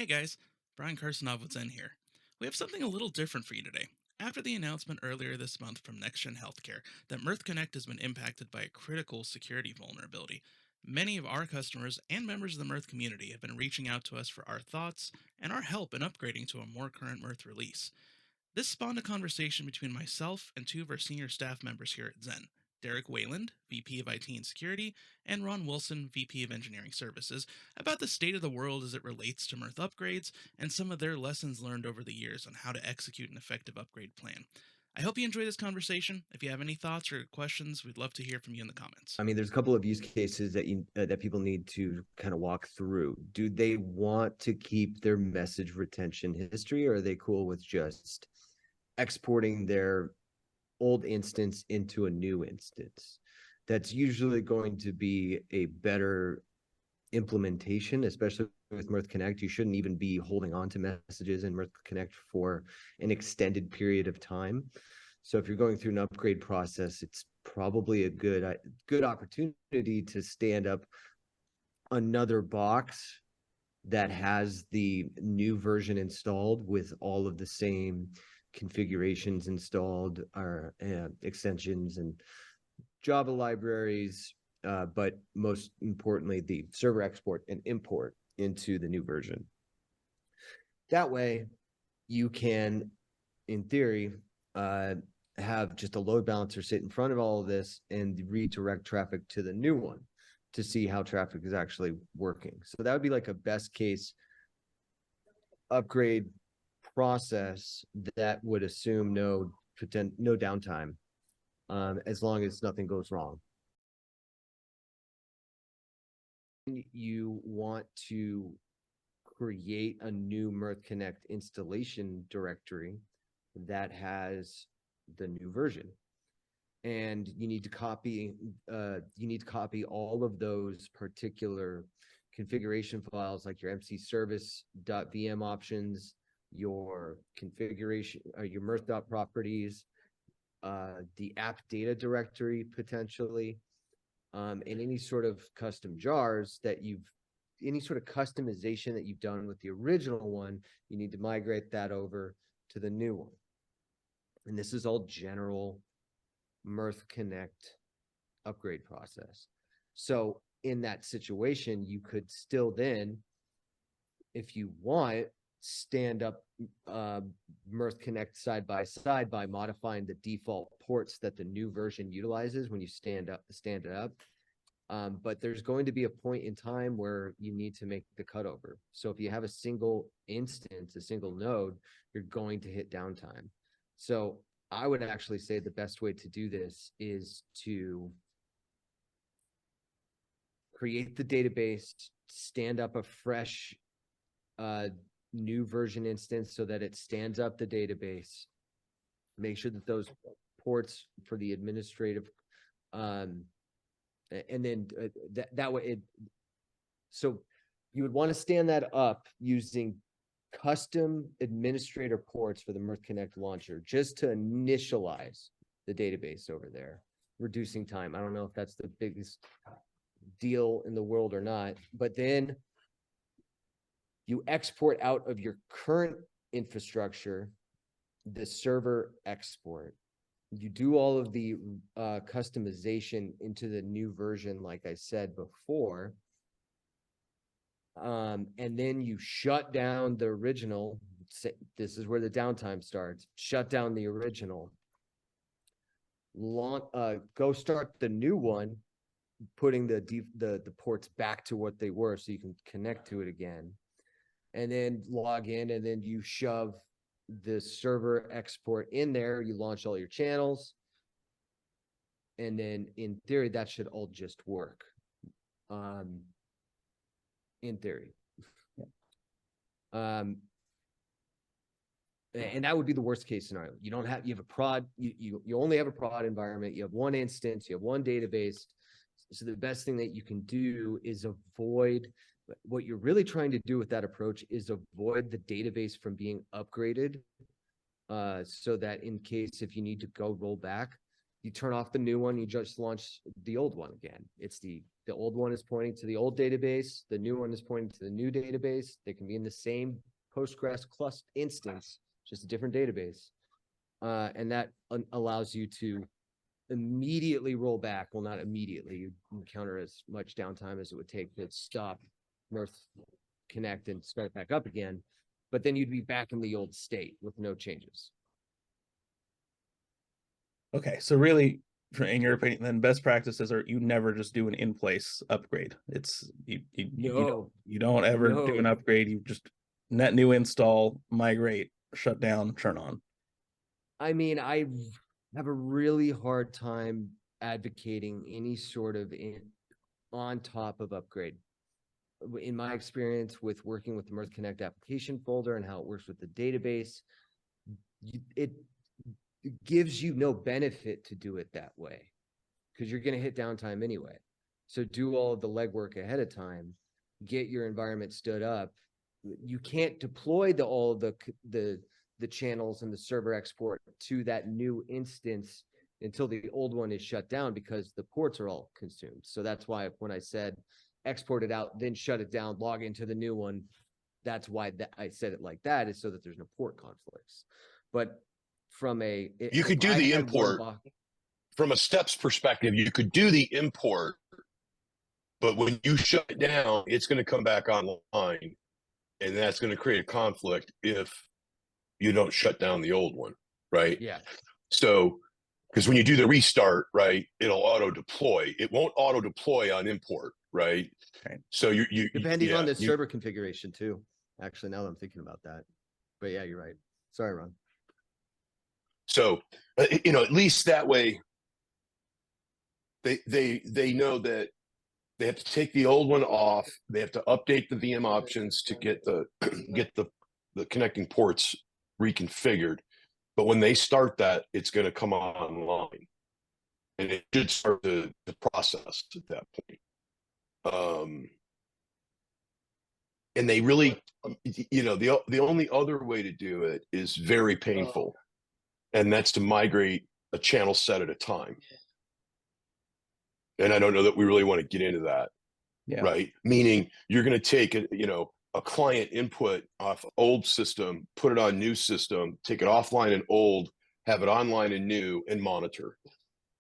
Hey guys, Brian Kirsanov with Zen here. We have something a little different for you today. After the announcement earlier this month from NextGen Healthcare that Mirth Connect has been impacted by a critical security vulnerability, many of our customers and members of the Mirth community have been reaching out to us for our thoughts and our help in upgrading to a more current Mirth release. This spawned a conversation between myself and two of our senior staff members here at Zen, Derek Wayland, VP of IT and Security, and Ron Wilson, VP of Engineering Services, about the state of the world as it relates to Mirth upgrades and some of their lessons learned over the years on how to execute an effective upgrade plan. I hope you enjoy this conversation. If you have any thoughts or questions, we'd love to hear from you in the comments. I mean, there's a couple of use cases that people need to kind of walk through. Do they want to keep their message retention history, or are they cool with just exporting their old instance into a new instance? That's usually going to be a better implementation, especially with Mirth Connect. You shouldn't even be holding on to messages in Mirth Connect for an extended period of time. So if you're going through an upgrade process, it's probably a good opportunity to stand up another box that has the new version installed with all of the same configurations installed, or extensions and Java libraries, but most importantly, the server export and import into the new version. That way, you can, in theory, have just a load balancer sit in front of all of this and redirect traffic to the new one to see how traffic is actually working. So that would be like a best case upgrade process that would assume no downtime, as long as nothing goes wrong. You want to create a new Mirth Connect installation directory that has the new version, and you need to copy all of those particular configuration files, like your MC service.vm options, your configuration, your mirth.properties, the app data directory potentially, and any sort of custom jars that any sort of customization that you've done with the original one, you need to migrate that over to the new one. And this is all general Mirth Connect upgrade process. So in that situation, you could still then, if you want, stand up Mirth Connect side by side by modifying the default ports that the new version utilizes when you stand it up. But there's going to be a point in time where you need to make the cutover. So if you have a single instance, a single node, you're going to hit downtime. So I would actually say the best way to do this is to create the database, stand up a fresh new version instance so that it stands up the database, make sure that those ports for the administrative, and then that way so you would want to stand that up using custom administrator ports for the Mirth Connect launcher, just to initialize the database over there, reducing time. I don't know if that's the biggest deal in the world or not, but then you export out of your current infrastructure the server export. You do all of the customization into the new version, like I said before, and then you shut down the original. This is where the downtime starts. Shut down the original. Go start the new one, putting the ports back to what they were, so you can connect to it again, and then log in, and then you shove the server export in there. You launch all your channels, and then in theory that should all just work. In theory. And that would be the worst case scenario. You have a prod, you only have a prod environment, you have one instance, you have one database. So the best thing that you can do is avoid, what you're really trying to do with that approach is avoid the database from being upgraded, so that in case if you need to go roll back, You turn off the new one, you just launch the old one again. It's the old one is pointing to the old database, the new one is pointing to the new database. They can be in the same Postgres cluster instance, just a different database. And that allows you to immediately roll back. Well, not immediately. You encounter as much downtime as it would take to stop Mirth Connect and start back up again. But then you'd be back in the old state with no changes. Okay, so really, in your opinion, then best practices are you never just do an in-place upgrade. It's you don't ever do an upgrade. You just net new install, migrate, shut down, turn on. I mean, I have a really hard time advocating any sort of on top of upgrade. In my experience with working with the Mirth Connect application folder and how it works with the database, it gives you no benefit to do it that way because you're going to hit downtime anyway. So do all of the legwork ahead of time, get your environment stood up. You can't deploy all the channels and the server export to that new instance until the old one is shut down because the ports are all consumed. So that's why when I said export it out, then shut it down, log into the new one, that's why I said it like that, is so that there's no port conflicts. But from you could do the import from a steps perspective. You could do the import, but when you shut it down, it's going to come back online, and that's going to create a conflict if you don't shut down the old one, right? Yeah. So, because when you do the restart, right, it'll auto deploy. It won't auto deploy on import, right? Okay. So you depending on the server configuration too. Actually, now that I'm thinking about that, but yeah, you're right. Sorry, Ron. So, at least that way, they know that they have to take the old one off. They have to update the VM options to get the connecting ports reconfigured. But when they start that, it's going to come online, and it should start the process at that point. And they really, the only other way to do it is very painful, and that's to migrate a channel set at a time. And I don't know that we really want to get into that, right? Meaning you're going to take a client input off old system, put it on new system, take it offline and old, have it online and new, and monitor.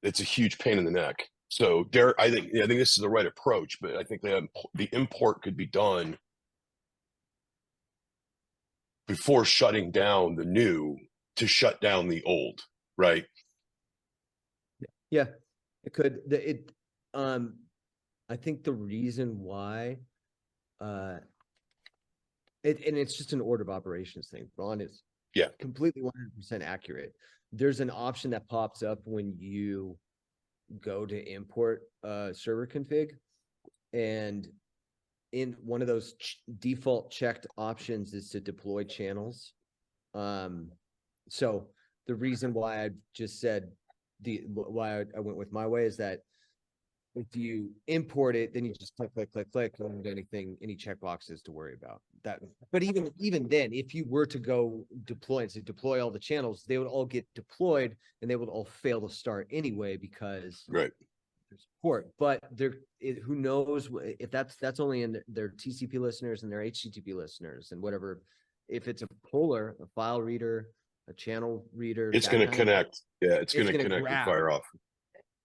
It's a huge pain in the neck. So I think this is the right approach, but I think the import could be done before shutting down the new to shut down the old, right? Yeah, it could. I think the reason why, and it's just an order of operations thing. Ron is completely 100% accurate. There's an option that pops up when you go to import server config, and in one of those default checked options is to deploy channels. So the reason why I just said why I went with my way is that if you import it, then you just click, don't have any checkboxes to worry about that. But even then, if you were to go deploy and say deploy all the channels, they would all get deployed and they would all fail to start anyway because there's support. But who knows if that's only in their TCP listeners and their HTTP listeners and whatever. If it's a polar, a file reader, a channel reader, it's going to connect. Yeah, it's going to connect and fire off.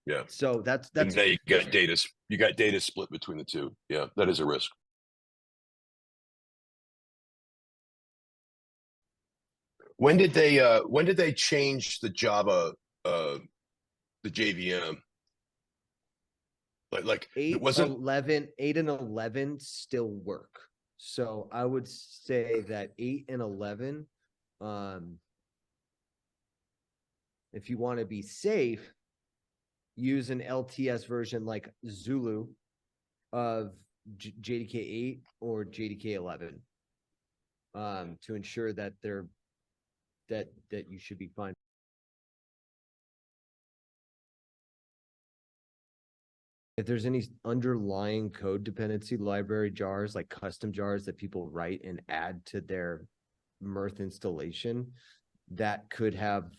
Yeah. So that's and now you got data split between the two. Yeah, that is a risk. When did they change the Java the JVM? Like 8, it wasn't 11, 8 and 11 still work. So I would say that 8 and 11, if you want to be safe, use an LTS version like Zulu of JDK 8 or JDK 11 to ensure that that you should be fine. If there's any underlying code dependency library jars, like custom jars that people write and add to their Mirth installation, that could have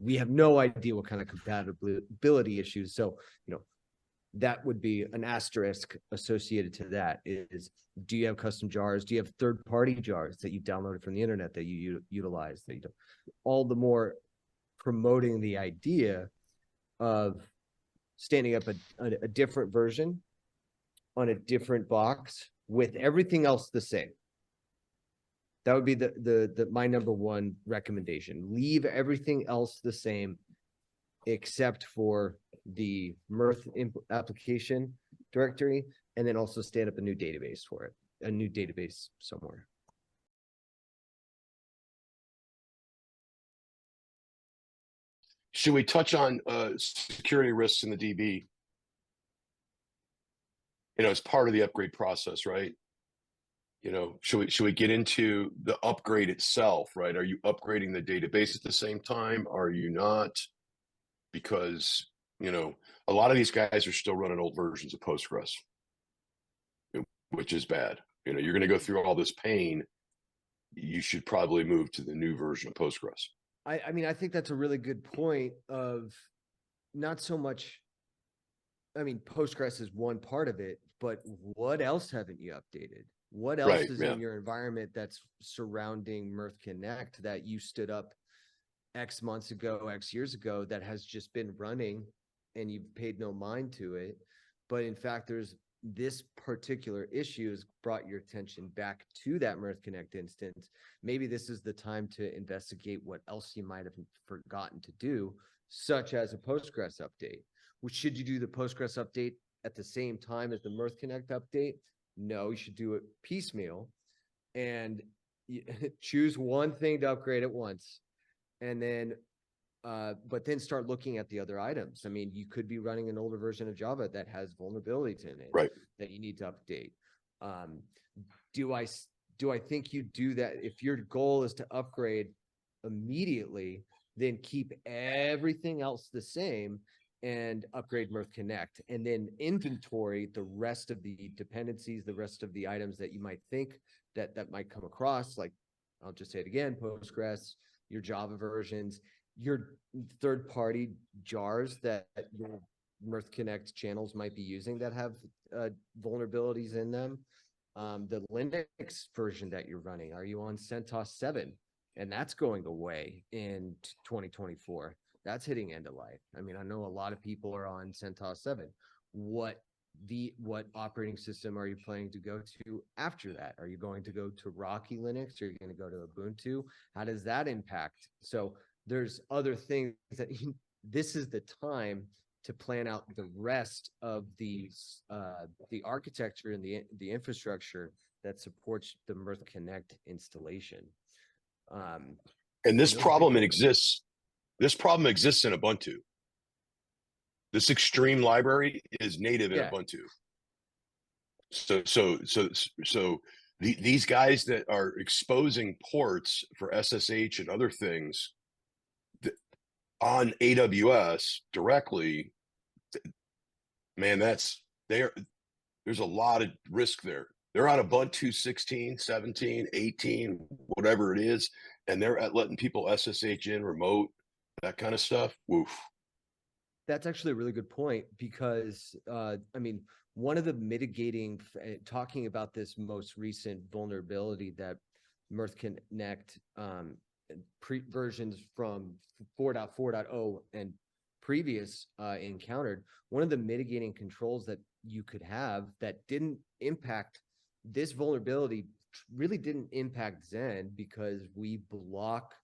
we have no idea what kind of compatibility issues. So, that would be an asterisk associated to that is, do you have custom jars? Do you have third-party jars that you downloaded from the internet that you utilize? That you don't? All the more promoting the idea of standing up a different version on a different box with everything else the same. That would be my number one recommendation. Leave everything else the same, except for the Mirth application directory, and then also stand up a new database for it, a new database somewhere. Should we touch on security risks in the DB? As part of the upgrade process, right? Should we get into the upgrade itself, right? Are you upgrading the database at the same time? Are you not? Because, a lot of these guys are still running old versions of Postgres, which is bad. You're going to go through all this pain. You should probably move to the new version of Postgres. I mean, I think that's a really good point of not so much. I mean, Postgres is one part of it, but what else haven't you updated? What else is in your environment that's surrounding Mirth Connect that you stood up X months ago, X years ago, that has just been running and you've paid no mind to it? But in fact, there's this particular issue has brought your attention back to that Mirth Connect instance. Maybe this is the time to investigate what else you might have forgotten to do, such as a Postgres update. Should you do the Postgres update at the same time as the Mirth Connect update? No, you should do it piecemeal and choose one thing to upgrade at once. And then, but then start looking at the other items. I mean, you could be running an older version of Java that has vulnerabilities in it, right, that you need to update. Do I think you do that? If your goal is to upgrade immediately, then keep everything else the same and upgrade Mirth Connect, and then inventory the rest of the dependencies, the rest of the items that you might think that might come across. Like, I'll just say it again, Postgres, your Java versions, your third-party jars that your Mirth Connect channels might be using that have vulnerabilities in them. The Linux version that you're running, are you on CentOS 7? And that's going away in 2024. That's hitting end of life. I mean, I know a lot of people are on CentOS 7. What operating system are you planning to go to after that? Are you going to go to Rocky Linux? Or are you going to go to Ubuntu? How does that impact? So there's other things that this is the time to plan out the rest of the architecture and the infrastructure that supports the Mirth Connect installation. And this problem exists. This problem exists in Ubuntu. This extreme library is native in Ubuntu. So these guys that are exposing ports for SSH and other things on AWS directly, man, there's a lot of risk there. They're on Ubuntu 16, 17, 18, whatever it is, and they're letting people SSH in remote, that kind of stuff. Woof. That's actually a really good point because, I mean, one of the mitigating, talking about this most recent vulnerability that Mirth Connect versions from 4.4.0 and previous encountered, one of the mitigating controls that you could have that didn't impact this vulnerability really didn't impact Zen because we block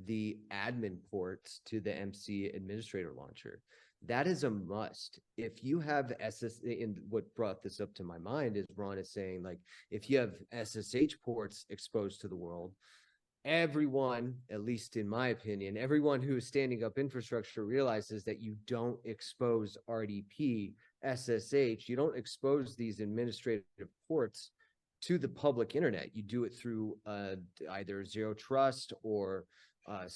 the admin ports to the MC administrator launcher. That is a must. If you have and what brought this up to my mind is Ron is saying, like, if you have SSH ports exposed to the world, everyone, at least in my opinion, everyone who is standing up infrastructure realizes that you don't expose RDP, SSH, you don't expose these administrative ports to the public internet. You do it through either Zero Trust or an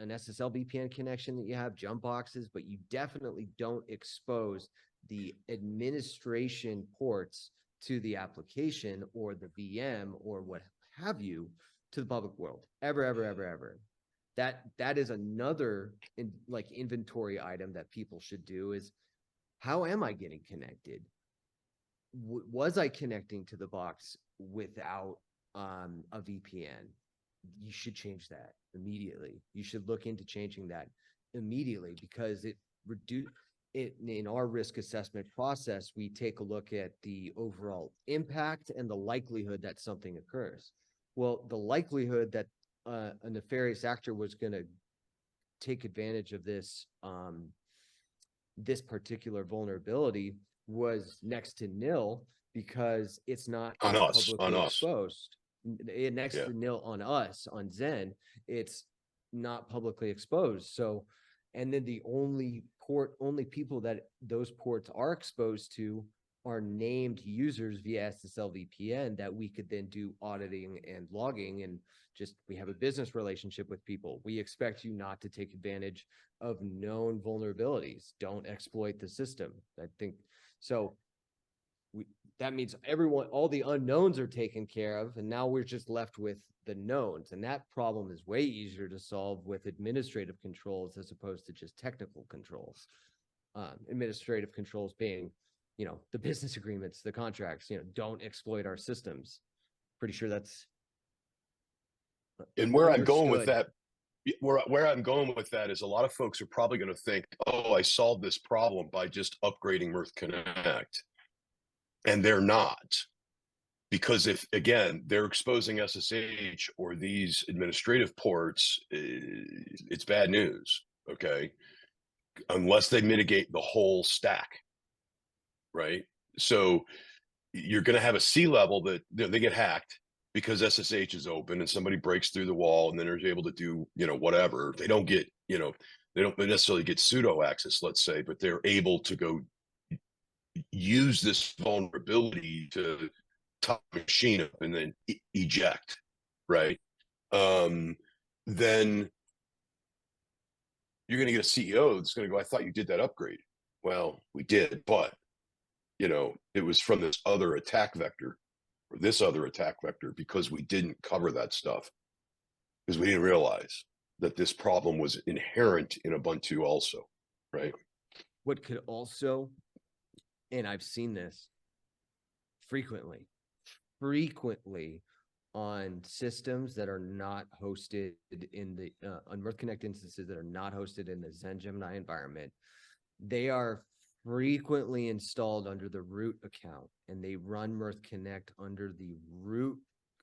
SSL VPN connection that you have, jump boxes, but you definitely don't expose the administration ports to the application or the VM or what have you to the public world, ever. that is another inventory item that people should do is, how am I getting connected? Was I connecting to the box without a VPN? You should change that immediately. You should look into changing that immediately, because it in our risk assessment process, we take a look at the overall impact and the likelihood that something occurs. Well, the likelihood that a nefarious actor was going to take advantage of this this particular vulnerability was next to nil, because it's not On us, publicly exposed. Next to nil on us, on Zen, it's not publicly exposed. So, and then the only people that those ports are exposed to are named users via SSL VPN that we could then do auditing and logging, and just, we have a business relationship with people. We expect you not to take advantage of known vulnerabilities. Don't exploit the system. I think so. That means all the unknowns are taken care of, and now we're just left with the knowns. And that problem is way easier to solve with administrative controls as opposed to just technical controls. Administrative controls being, the business agreements, the contracts, don't exploit our systems. Pretty sure that's. And where I'm going with that, where I'm going with that is, a lot of folks are probably going to think, oh, I solved this problem by just upgrading Mirth Connect. And they're not, because if, again, they're exposing SSH or these administrative ports, it's bad news. Okay. Unless they mitigate the whole stack. Right. So you're going to have a C level that they get hacked because SSH is open and somebody breaks through the wall, and then they're able to do, whatever. They don't get, they don't necessarily get pseudo access, let's say, but they're able to go use this vulnerability to top machine up and then eject, right? Then you're going to get a CEO that's going to go, I thought you did that upgrade. Well, we did, but it was from this other attack vector, or this other attack vector, because we didn't cover that stuff, because we didn't realize that this problem was inherent in Ubuntu also, right? What could also, and I've seen this frequently on systems that are not hosted in the on Mirth Connect instances that are not hosted in the Zen Gemini environment. They are frequently installed under the root account, and they run Mirth Connect under the root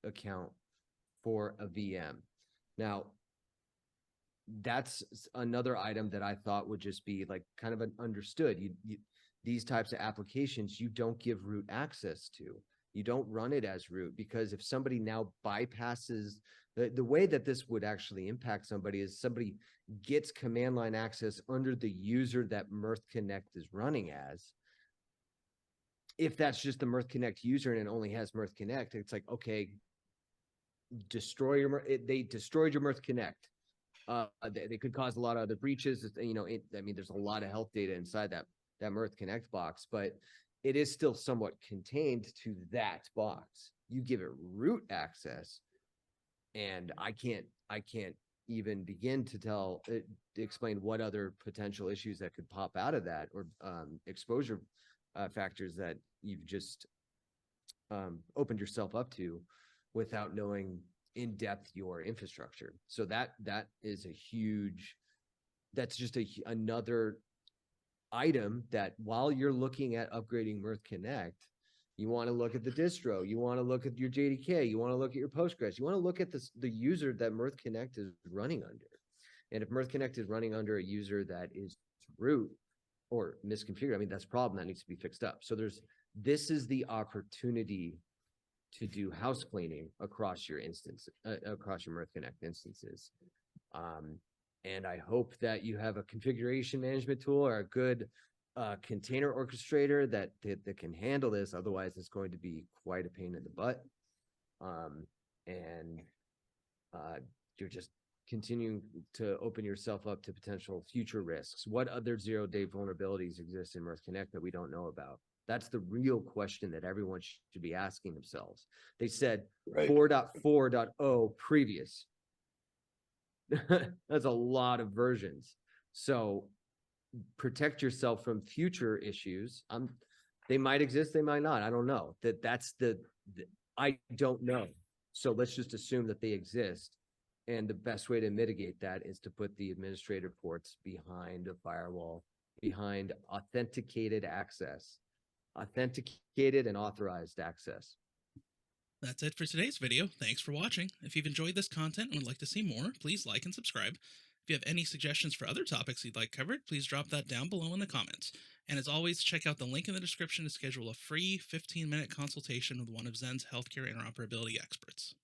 account for a VM. Now, that's another item that I thought would just be kind of understood. These types of applications, you don't give root access to. You don't run it as root, because if somebody now bypasses the way that this would actually impact somebody is, somebody gets command line access under the user that Mirth Connect is running as. If that's just the Mirth Connect user and it only has Mirth Connect, it's like, okay, they destroyed your Mirth Connect. They could cause a lot of other breaches. There's a lot of health data inside that Mirth Connect box, but it is still somewhat contained to that box. You give it root access, and I can't even begin to explain what other potential issues that could pop out of that, or exposure factors that you've just opened yourself up to without knowing in depth your infrastructure. So that is that's just another item that, while you're looking at upgrading Mirth Connect, you want to look at the distro, you want to look at your JDK, you want to look at your Postgres, you want to look at the user that Mirth Connect is running under. And if Mirth Connect is running under a user that is root or misconfigured, that's a problem that needs to be fixed up. So this is the opportunity to do house cleaning across your instance, across your Mirth Connect instances. And I hope that you have a configuration management tool or a good container orchestrator that can handle this. Otherwise, it's going to be quite a pain in the butt. And you're just continuing to open yourself up to potential future risks. What other zero-day vulnerabilities exist in Mirth Connect that we don't know about? That's the real question that everyone should be asking themselves. They said 4.4.0 previous. That's a lot of versions. So protect yourself from future issues. They might exist, they might not. I don't know. That's the I don't know. So let's just assume that they exist. And the best way to mitigate that is to put the administrator ports behind a firewall, behind authenticated access, authenticated and authorized access. That's it for today's video. Thanks for watching. If you've enjoyed this content and would like to see more, please like and subscribe. If you have any suggestions for other topics you'd like covered, please drop that down below in the comments. And as always, check out the link in the description to schedule a free 15-minute consultation with one of Zen's healthcare interoperability experts.